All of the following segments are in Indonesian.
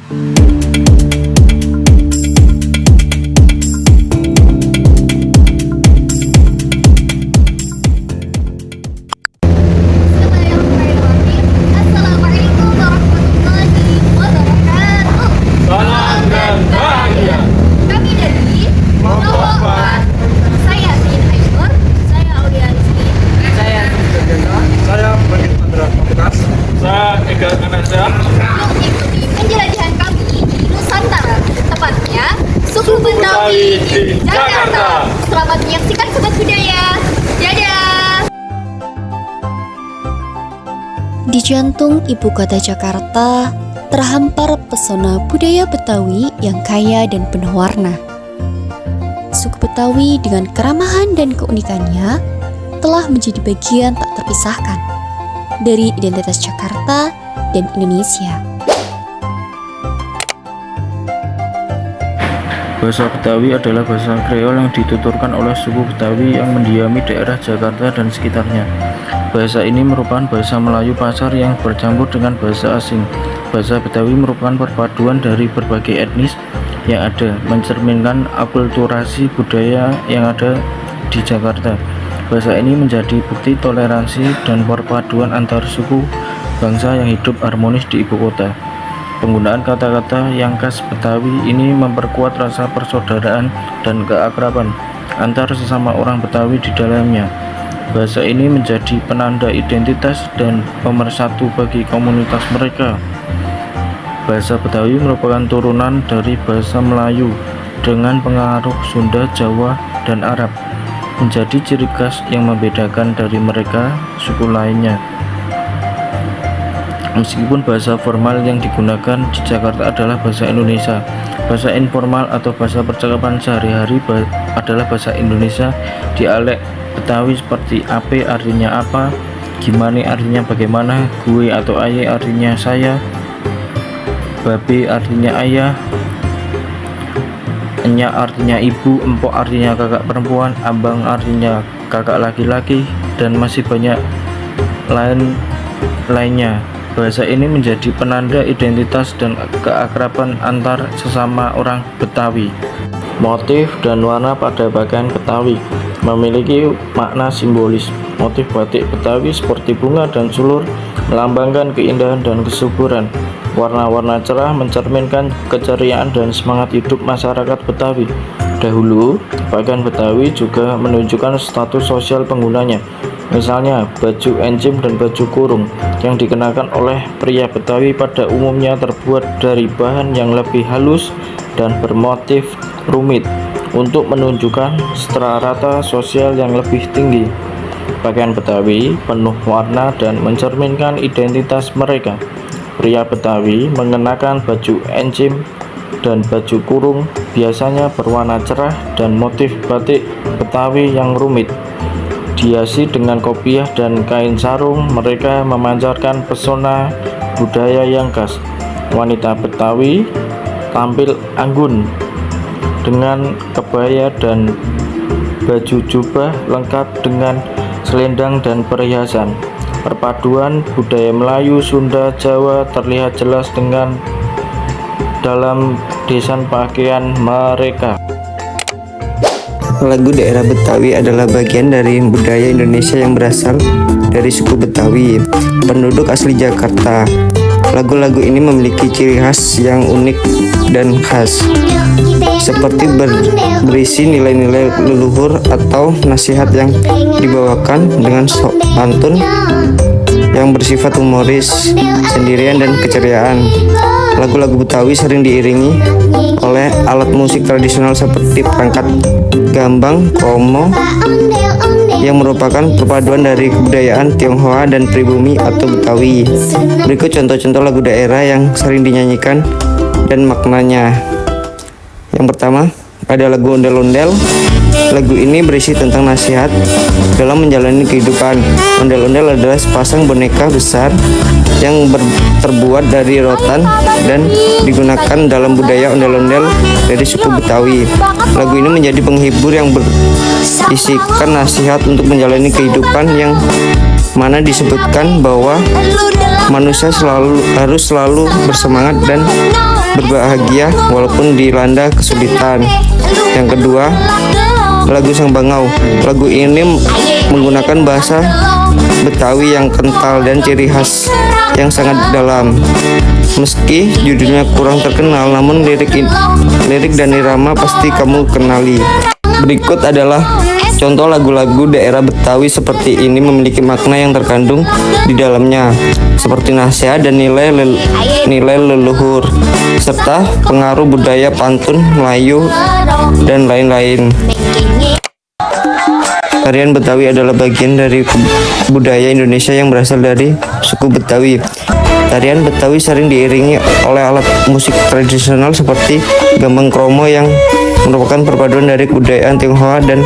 Assalamualaikum warahmatullahi wabarakatuh. Salam dan bahagia. Kami dari Membuat. Saya Bin Aisyur, saya Aulia Rizky, Saya Bagi Pandra Pamungkas. Saya Ega Kanasa. yuk ikuti penjelajahan kami di Nusantara, tepatnya suku Betawi di Jakarta. Selamat menyaksikan Sobat Budaya. Dadah. Di jantung ibu kota Jakarta, terhampar pesona budaya Betawi yang kaya dan penuh warna. Suku Betawi dengan keramahan dan keunikannya telah menjadi bagian tak terpisahkan dari identitas Jakarta dan Indonesia. Bahasa Betawi adalah bahasa Kreol yang dituturkan oleh suku Betawi yang mendiami daerah Jakarta dan sekitarnya. Bahasa ini merupakan bahasa Melayu pasar yang bercampur dengan bahasa asing. Bahasa Betawi merupakan perpaduan dari berbagai etnis yang ada, mencerminkan akulturasi budaya yang ada di Jakarta. Bahasa ini menjadi bukti toleransi dan perpaduan antar suku bangsa yang hidup harmonis di ibu kota. Penggunaan kata-kata yang khas Betawi ini memperkuat rasa persaudaraan dan keakraban antar sesama orang Betawi di dalamnya. Bahasa ini menjadi penanda identitas dan pemersatu bagi komunitas mereka. Bahasa Betawi merupakan turunan dari bahasa Melayu dengan pengaruh Sunda, Jawa, dan Arab, menjadi ciri khas yang membedakan dari mereka suku lainnya. Meskipun bahasa formal yang digunakan di Jakarta adalah bahasa Indonesia, bahasa informal atau bahasa percakapan sehari-hari adalah bahasa Indonesia. Dialek Betawi seperti ape artinya apa, gimana artinya bagaimana, gue atau aye artinya saya, babe artinya ayah, enya artinya ibu, empok artinya kakak perempuan, abang artinya kakak laki-laki, dan masih banyak lainnya. Bahasa ini menjadi penanda identitas dan keakraban antar sesama orang Betawi. Motif dan warna pada pakaian Betawi memiliki makna simbolis. Motif batik Betawi seperti bunga dan sulur melambangkan keindahan dan kesuburan. Warna-warna cerah mencerminkan keceriaan dan semangat hidup masyarakat Betawi. Dahulu, pakaian Betawi juga menunjukkan status sosial penggunanya. Misalnya, baju encim dan baju kurung yang dikenakan oleh pria Betawi pada umumnya terbuat dari bahan yang lebih halus dan bermotif rumit untuk menunjukkan strata sosial yang lebih tinggi. Pakaian Betawi penuh warna dan mencerminkan identitas mereka. Pria Betawi mengenakan baju encim dan baju kurung biasanya berwarna cerah dan motif batik Betawi yang rumit. Dihiasi dengan kopiah dan kain sarung, mereka memancarkan pesona budaya yang khas. Wanita Betawi tampil anggun dengan kebaya dan baju jubah lengkap dengan selendang dan perhiasan. Perpaduan budaya Melayu, Sunda, Jawa terlihat jelas dalam desain pakaian mereka. Lagu daerah Betawi adalah bagian dari budaya Indonesia yang berasal dari suku Betawi, penduduk asli Jakarta. Lagu-lagu ini memiliki ciri khas yang unik dan khas, seperti berisi nilai-nilai leluhur atau nasihat yang dibawakan dengan pantun yang bersifat humoris, sendirian, dan keceriaan. Lagu-lagu Betawi sering diiringi oleh alat musik tradisional seperti perangkat gambang, komo, yang merupakan perpaduan dari kebudayaan Tionghoa dan pribumi atau Betawi. Berikut contoh-contoh lagu daerah yang sering dinyanyikan dan maknanya. Yang pertama, ada lagu ondel-ondel. Lagu ini berisi tentang nasihat dalam menjalani kehidupan. Ondel-ondel adalah sepasang boneka besar yang terbuat dari rotan dan digunakan dalam budaya ondel-ondel dari suku Betawi. Lagu ini menjadi penghibur yang berisikan nasihat untuk menjalani kehidupan, yang mana disebutkan bahwa manusia harus selalu bersemangat dan berbahagia walaupun dilanda kesulitan. Yang kedua, lagu Sang Bangau. Lagu ini menggunakan bahasa Betawi yang kental dan ciri khas yang sangat dalam. Meski judulnya kurang terkenal, namun lirik dan irama pasti kamu kenali. Berikut adalah contoh lagu-lagu daerah Betawi seperti ini memiliki makna yang terkandung di dalamnya, seperti nasihat dan nilai leluhur, serta pengaruh budaya pantun Melayu dan lain-lain. Tarian Betawi adalah bagian dari budaya Indonesia yang berasal dari suku Betawi. Tarian Betawi sering diiringi oleh alat musik tradisional seperti gambang kromo yang merupakan perpaduan dari kebudayaan Tionghoa dan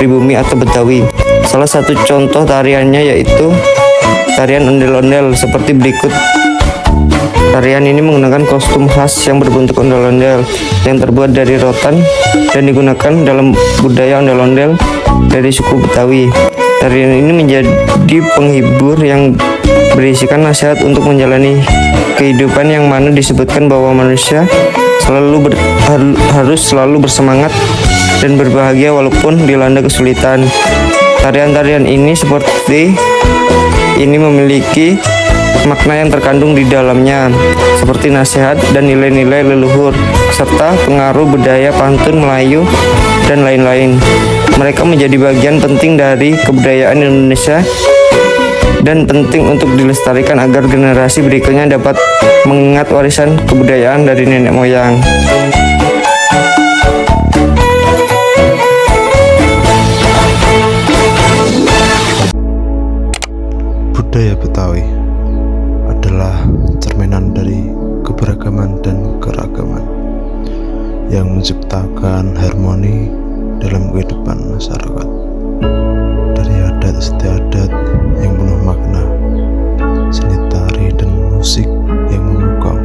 pribumi atau Betawi. Salah satu contoh tariannya yaitu tarian ondel-ondel seperti berikut. Tarian ini menggunakan kostum khas yang berbentuk ondel-ondel yang terbuat dari rotan dan digunakan dalam budaya ondel-ondel dari suku Betawi. Tarian ini menjadi penghibur yang berisikan nasihat untuk menjalani kehidupan, yang mana disebutkan bahwa manusia harus selalu bersemangat dan berbahagia walaupun dilanda kesulitan. Tarian-tarian ini seperti ini memiliki makna yang terkandung di dalamnya, seperti nasihat dan nilai-nilai leluhur, serta pengaruh budaya pantun Melayu dan lain-lain. Mereka menjadi bagian penting dari kebudayaan Indonesia dan penting untuk dilestarikan agar generasi berikutnya dapat mengingat warisan kebudayaan dari nenek moyang. Budaya Betawi adalah cerminan dari keberagaman dan keragaman yang menciptakan harmoni dalam kehidupan masyarakat. Dari adat istiadat yang penuh makna, seni tari dan musik yang memukau,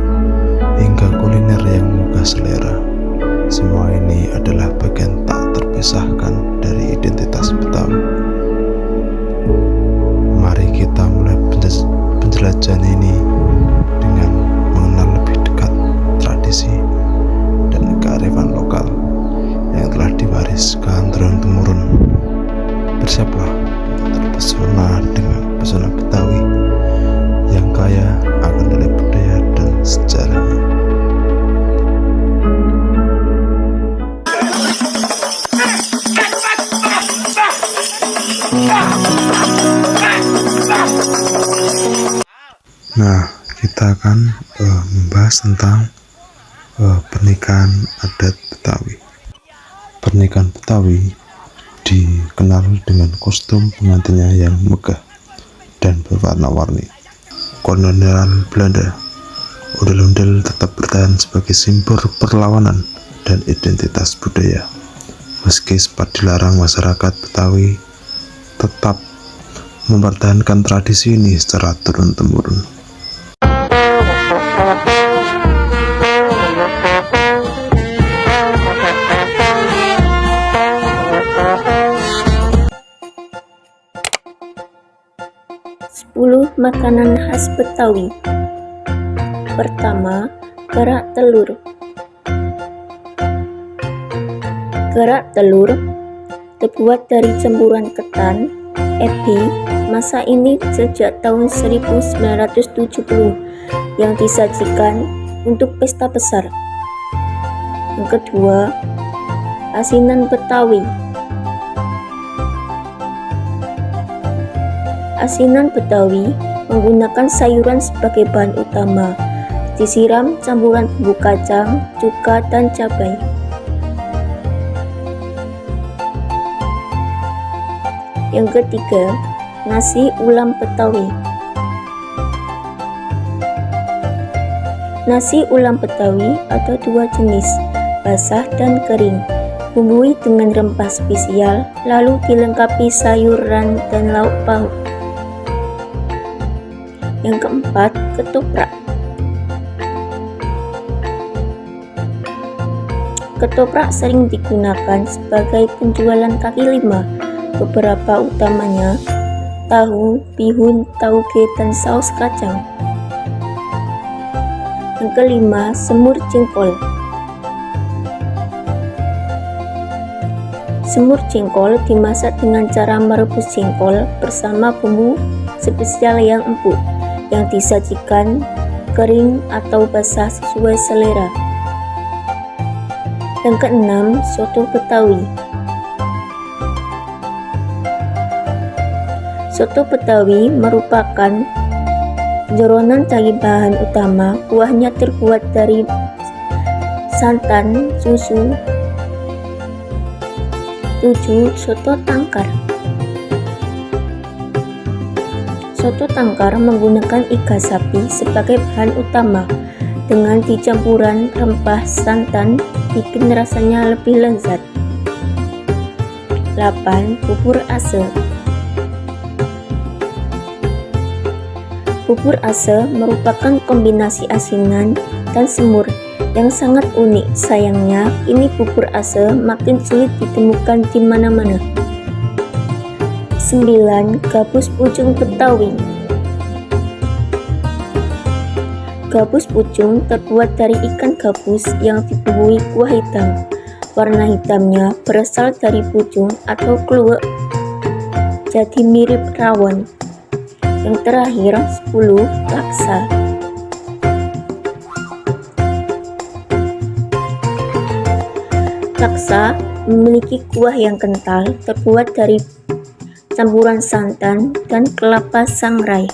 hingga kuliner yang menggugah selera. Semua ini adalah bagian tak terpisahkan dari identitas Betawi. Mari kita mulai penjelajahan ini dengan mengenal lebih dekat tradisi dan kearifan lokal yang telah diwariskan turun-temurun. Bersiaplah untuk terpesona dengan pesona Betawi yang kaya akan nilai budaya dan sejarahnya. Nah, kita akan membahas tentang pernikahan adat Betawi. Pernikahan Betawi dikenal dengan kostum pengantinnya yang megah dan berwarna-warni. Kolonial Belanda, ondel-ondel tetap bertahan sebagai simbol perlawanan dan identitas budaya. Meski sempat dilarang, masyarakat Betawi tetap mempertahankan tradisi ini secara turun-temurun. Makanan khas Betawi. Pertama, kerak telur. Kerak telur terbuat dari campuran ketan, ebi. Masa ini sejak tahun 1970 yang disajikan untuk pesta besar. Yang kedua, asinan Betawi. Asinan Betawi menggunakan sayuran sebagai bahan utama, disiram campuran bumbu kacang, cuka, dan cabai. Yang ketiga, nasi ulam Betawi. Nasi ulam Betawi ada dua jenis, basah dan kering. Bumbui dengan rempah spesial, lalu dilengkapi sayuran dan lauk pauk. Yang keempat, ketoprak. Ketoprak sering digunakan sebagai penjualan kaki lima. Beberapa utamanya tahu, bihun, tauge, dan saus kacang. Yang kelima, semur jengkol. Semur jengkol dimasak dengan cara merebus jengkol bersama bumbu spesial yang empuk, yang disajikan kering atau basah sesuai selera. Yang keenam, soto Betawi. Soto Betawi merupakan jeronan dari bahan utama. Kuahnya terbuat dari santan, susu. 7. Soto tangkar. Soto tangkar menggunakan iga sapi sebagai bahan utama. Dengan dicampuran rempah santan, bikin rasanya lebih lezat. 8. Bubur ase. Bubur ase merupakan kombinasi asinan dan semur yang sangat unik. Sayangnya, kini bubur ase makin sulit ditemukan di mana-mana. 9. Gabus pucung Betawi. Gabus pucung terbuat dari ikan gabus yang dibumbui kuah hitam. Warna hitamnya berasal dari pucung atau kluwek, jadi mirip rawon. Yang terakhir, 10. Laksa. Laksa memiliki kuah yang kental, terbuat dari campuran santan dan kelapa sangrai.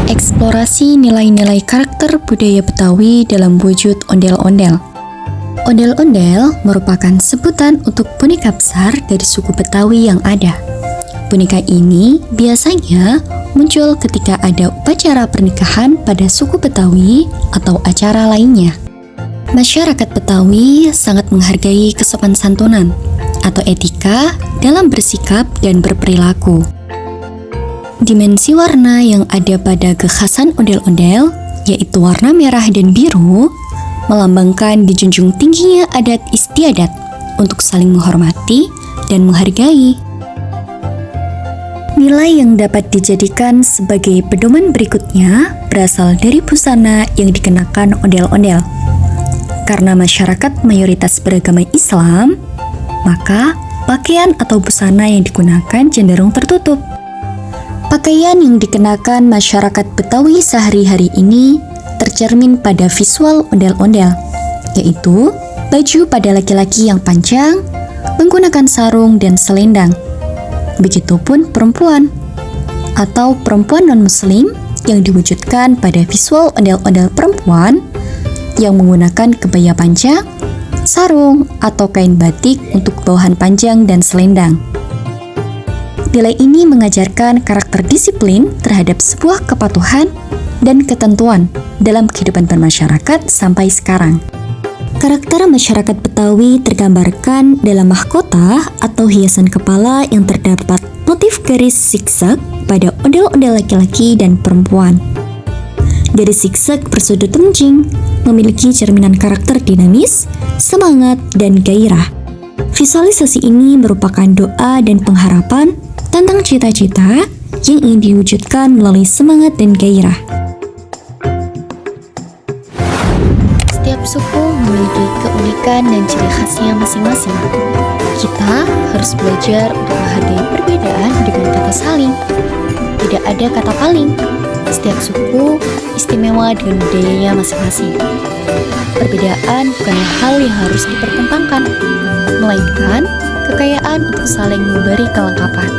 Eksplorasi nilai-nilai karakter budaya Betawi dalam wujud ondel-ondel. Ondel-ondel merupakan sebutan untuk boneka besar dari suku Betawi yang ada. Boneka ini biasanya muncul ketika ada upacara pernikahan pada suku Betawi atau acara lainnya. Masyarakat Betawi sangat menghargai kesopan santunan atau etika dalam bersikap dan berperilaku. Dimensi warna yang ada pada kekhasan ondel-ondel, yaitu warna merah dan biru, melambangkan dijunjung tingginya adat istiadat untuk saling menghormati dan menghargai. Nilai yang dapat dijadikan sebagai pedoman berikutnya berasal dari busana yang dikenakan ondel-ondel. Karena masyarakat mayoritas beragama Islam, maka pakaian atau busana yang digunakan cenderung tertutup. Pakaian yang dikenakan masyarakat Betawi sehari-hari ini tercermin pada visual ondel-ondel, yaitu baju pada laki-laki yang panjang, menggunakan sarung dan selendang. Begitupun perempuan atau perempuan non-muslim yang diwujudkan pada visual ondel-ondel perempuan yang menggunakan kebaya panjang, sarung, atau kain batik untuk bawahan panjang dan selendang. Nilai ini mengajarkan karakter disiplin terhadap sebuah kepatuhan dan ketentuan dalam kehidupan bermasyarakat sampai sekarang. Karakter masyarakat Betawi tergambarkan dalam mahkota atau hiasan kepala yang terdapat motif garis zigzag pada ondel-ondel laki-laki dan perempuan. Garis zigzag bersudut runcing memiliki cerminan karakter dinamis, semangat, dan gairah. Visualisasi ini merupakan doa dan pengharapan tentang cita-cita yang ingin diwujudkan melalui semangat dan gairah. Setiap suku memiliki keunikan dan ciri khasnya masing-masing. Kita harus belajar untuk menghargai perbedaan dengan kata saling. Tidak ada kata paling. Setiap suku istimewa dengan budayanya masing-masing. Perbedaan bukanlah hal yang harus dipertentangkan, melainkan kekayaan untuk saling memberi kelengkapan.